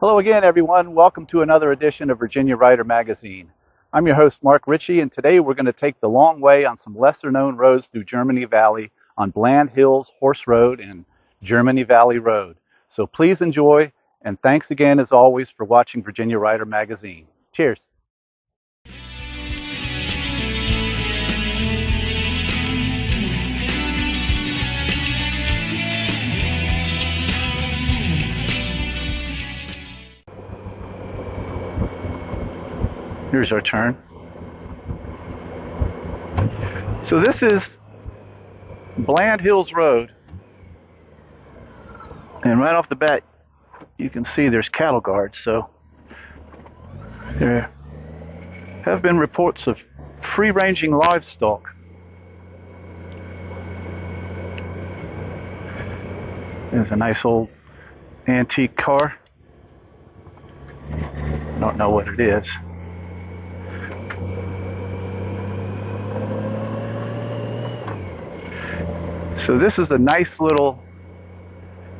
Hello again, everyone. Welcome to another edition of Virginia Writer Magazine. I'm your host, Mark Ritchie, and today we're going to take the long way on some lesser-known roads through Germany Valley on Bland Hills Horse Road and Germany Valley Road. So please enjoy, and thanks again, as always, for watching Virginia Writer Magazine. Cheers. Here's our turn. So this is Bland Hills Road, and right off the bat you can see there's cattle guards, so there have been reports of free-ranging livestock. There's a nice old antique car. Don't know what it is. So this is a nice little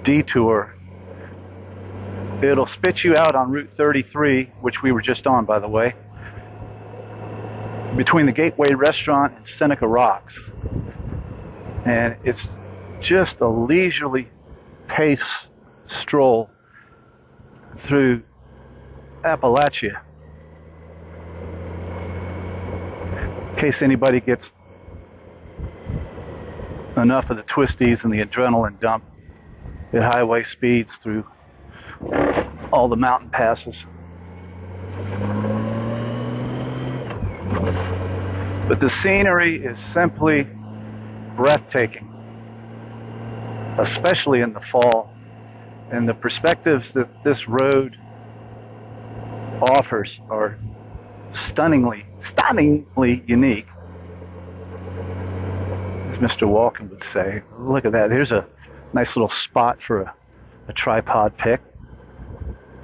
detour. It'll spit you out on Route 33, which we were just on, by the way, between the Gateway Restaurant and Seneca Rocks. And it's just a leisurely pace stroll through Appalachia. In case anybody gets enough of the twisties and the adrenaline dump at highway speeds through all the mountain passes. But the scenery is simply breathtaking, especially in the fall. And the perspectives that this road offers are stunningly unique, as Mr. Walken would say. Look at that. Here's a nice little spot for a tripod pic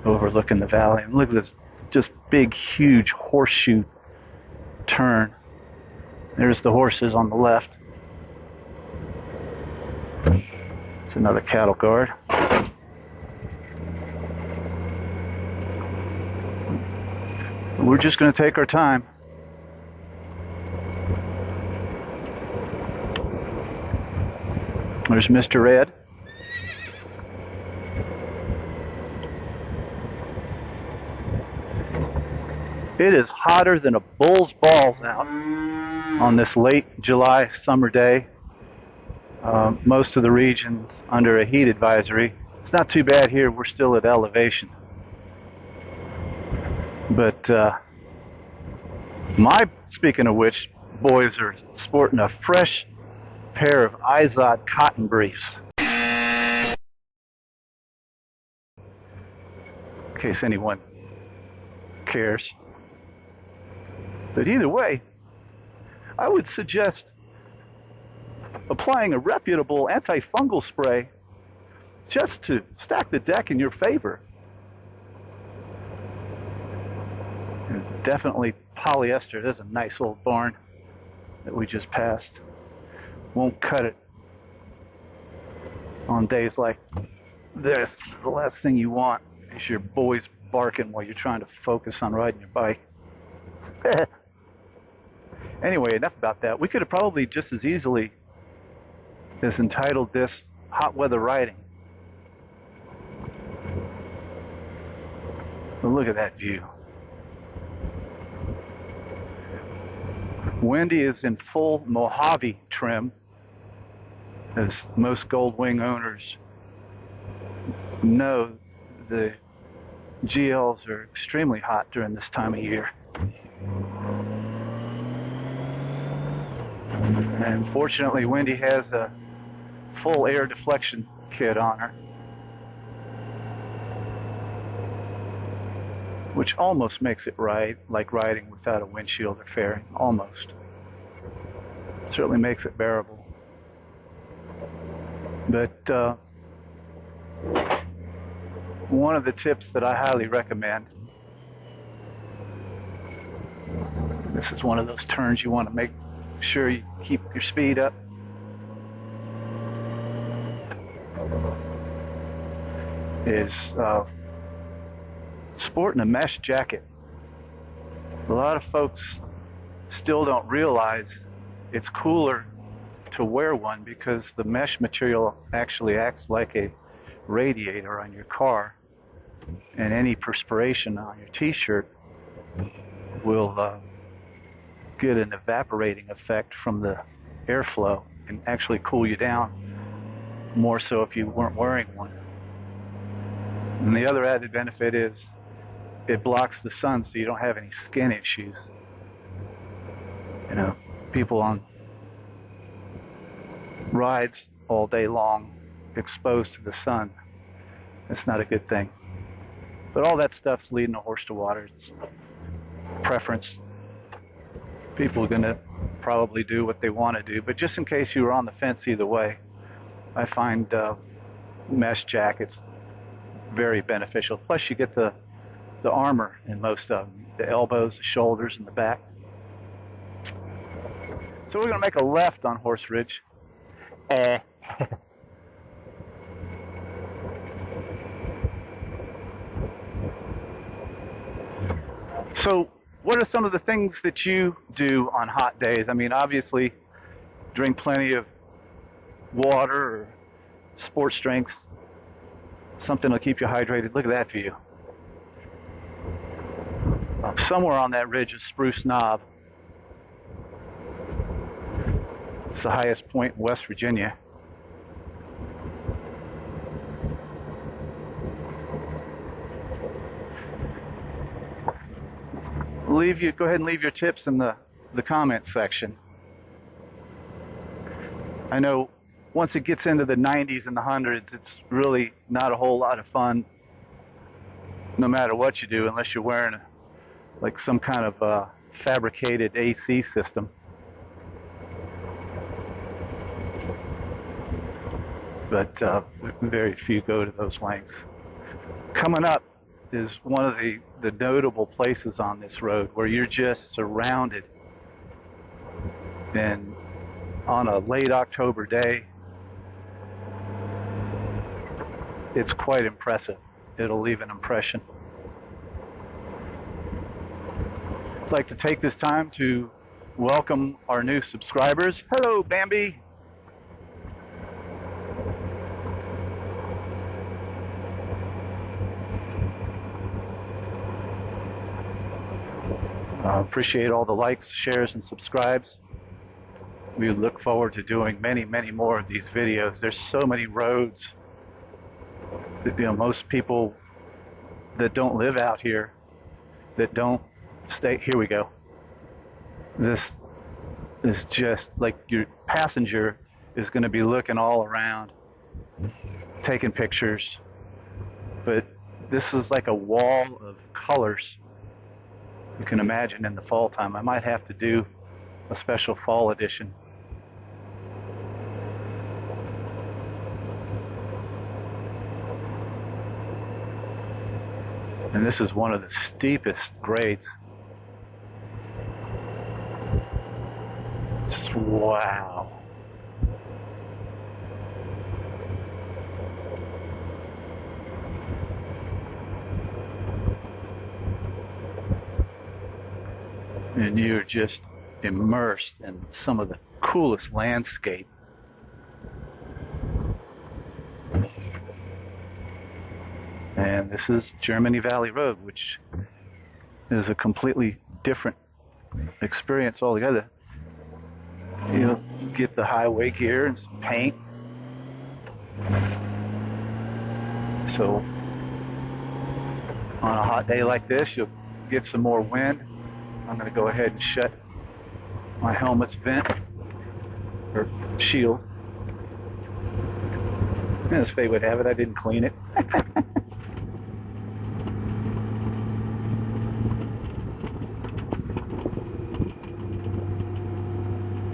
overlooking the valley. And look at this just big, huge horseshoe turn. There's the horses on the left. It's another cattle guard. We're just going to take our time. There's Mr. Ed. It is hotter than a bull's balls out on this late July summer day. Most of the region's under a heat advisory. It's not too bad here. We're still at elevation. But speaking of which, boys are sporting a fresh pair of Izod cotton briefs. In case anyone cares. But either way, I would suggest applying a reputable antifungal spray just to stack the deck in your favor. And definitely polyester. There's a nice old barn that we just passed. Won't cut it on days like this. The last thing you want is your boys barking while you're trying to focus on riding your bike. Anyway, enough about that. We could have probably just as easily as entitled this Hot Weather Riding. But look at that view. Wendy is in full Mojave trim, as most Goldwing owners know. The GLs are extremely hot during this time of year. And fortunately, Wendy has a full air deflection kit on her, which almost makes it like riding without a windshield or fairing. Almost. Certainly makes it bearable. But one of the tips that I highly recommend, this is one of those turns you want to make sure you keep your speed up. Is sporting a mesh jacket. A lot of folks still don't realize it's cooler to wear one because the mesh material actually acts like a radiator on your car, and any perspiration on your t-shirt will get an evaporating effect from the airflow and actually cool you down more so if you weren't wearing one. And the other added benefit is it blocks the sun so you don't have any skin issues. You know, people on rides all day long exposed to the sun, it's not a good thing. But all that stuff's leading a horse to water. It's preference. People are going to probably do what they want to do. But just in case you were on the fence either way, I find mesh jackets very beneficial. Plus you get the armor in most of them. The elbows, the shoulders, and the back. So we're going to make a left on Horse Ridge. So what are some of the things that you do on hot days? I mean, obviously, drink plenty of water or sports drinks, something to keep you hydrated. Look at that view. Somewhere on that ridge is Spruce Knob. It's the highest point in West Virginia. Go ahead and leave your tips in the comments section. I know once it gets into the 90s and the hundreds, it's really not a whole lot of fun no matter what you do, unless you're wearing like some kind of fabricated AC system. But very few go to those lengths. Coming up is one of the notable places on this road where you're just surrounded. And on a late October day, it's quite impressive. It'll leave an impression. I'd like to take this time to welcome our new subscribers. Hello, Bambi. Appreciate all the likes, shares, and subscribes. We look forward to doing many, many more of these videos. There's so many roads that, you know, most people that don't live out here, that don't stay. Here we go. This is just like your passenger is going to be looking all around, taking pictures. But this is like a wall of colors. You can imagine in the fall time. I might have to do a special fall edition. And this is one of the steepest grades. Just wow. And you're just immersed in some of the coolest landscape. And this is Germany Valley Road, which is a completely different experience altogether. You'll get the highway gear and some paint. So on a hot day like this, you'll get some more wind. I'm going to go ahead and shut my helmet's vent, or shield. And as fate would have it, I didn't clean it.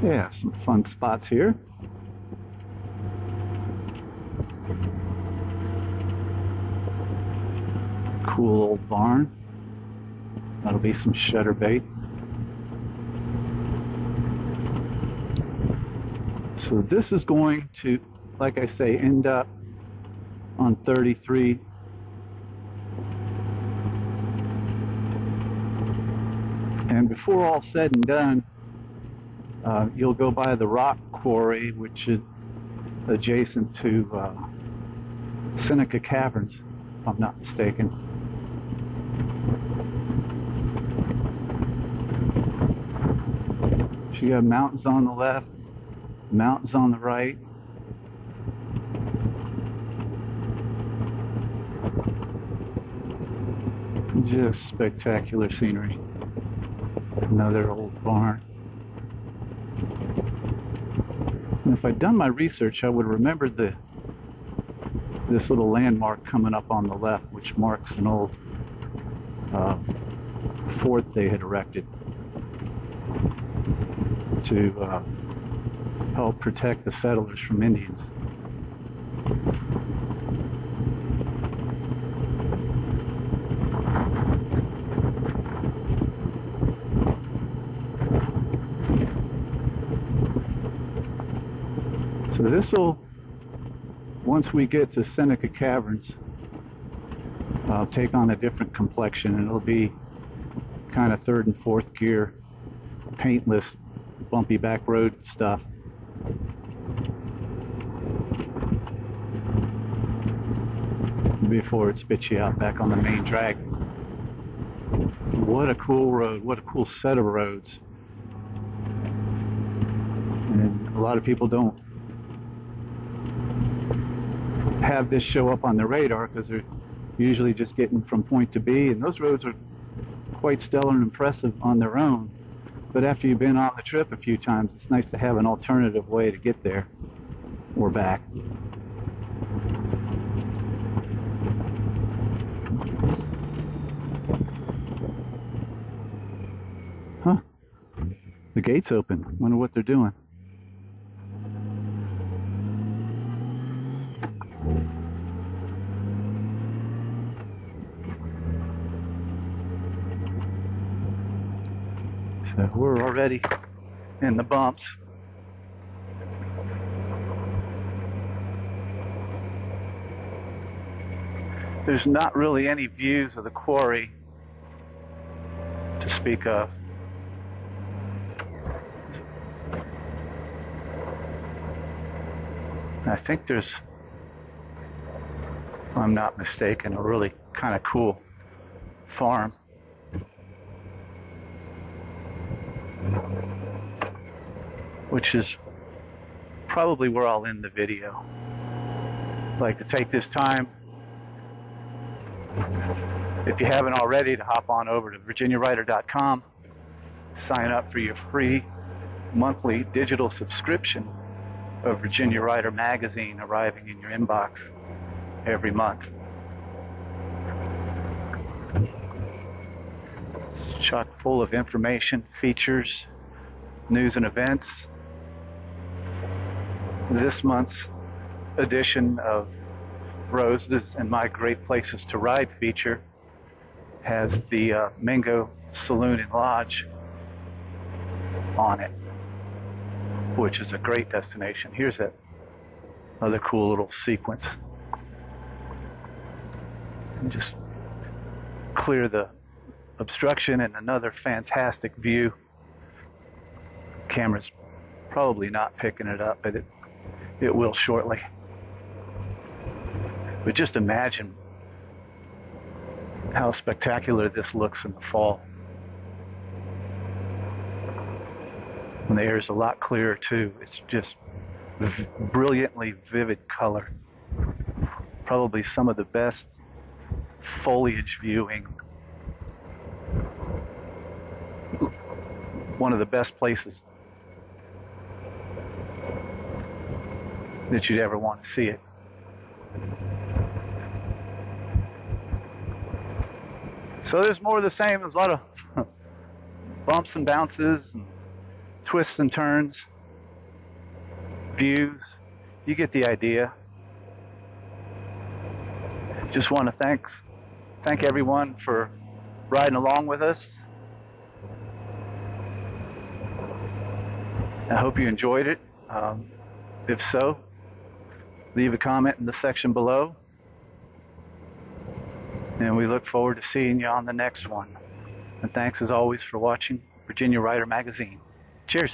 Yeah, some fun spots here. Cool old barn. That'll be some shutter bait. So this is going to, like I say, end up on 33 And before all said and done, you'll go by the rock quarry, which is adjacent to Seneca Caverns, if I'm not mistaken. So you have mountains on the left, mountains on the right. Just spectacular scenery. Another old barn. And if I'd done my research, I would remember this little landmark coming up on the left, which marks an old fort they had erected to help protect the settlers from Indians. So this will, once we get to Seneca Caverns, take on a different complexion, and it'll be kind of third and fourth gear, paintless, bumpy back road stuff. Before it spits you out back on the main drag. What a cool road, what a cool set of roads. And a lot of people don't have this show up on their radar because they're usually just getting from point to B, and those roads are quite stellar and impressive on their own. But after you've been on the trip a few times, it's nice to have an alternative way to get there or back. Huh. The gate's open. Wonder what they're doing. So we're already in the bumps. There's not really any views of the quarry to speak of. I think there's, if I'm not mistaken, a really kind of cool farm. Which is probably where I'll end the video. I'd like to take this time, if you haven't already, to hop on over to virginiawriter.com, sign up for your free monthly digital subscription of Virginia Writer magazine arriving in your inbox every month. It's chock full of information, features, news and events. This month's edition of Roses and My Great Places to Ride feature has the Mingo Saloon and Lodge on it, which is a great destination. Here's that other cool little sequence. And just clear the obstruction, and another fantastic view. Camera's probably not picking it up, but it will shortly. But just imagine how spectacular this looks in the fall. When the air is a lot clearer too, it's just brilliantly vivid color. Probably some of the best foliage viewing. One of the best places that you'd ever want to see it. So there's more of the same. There's a lot of bumps and bounces and twists and turns, views. You get the idea. Just want to thank everyone for riding along with us. I hope you enjoyed it. If so, leave a comment in the section below. And we look forward to seeing you on the next one. And thanks as always for watching Virginia Rider Magazine. Cheers.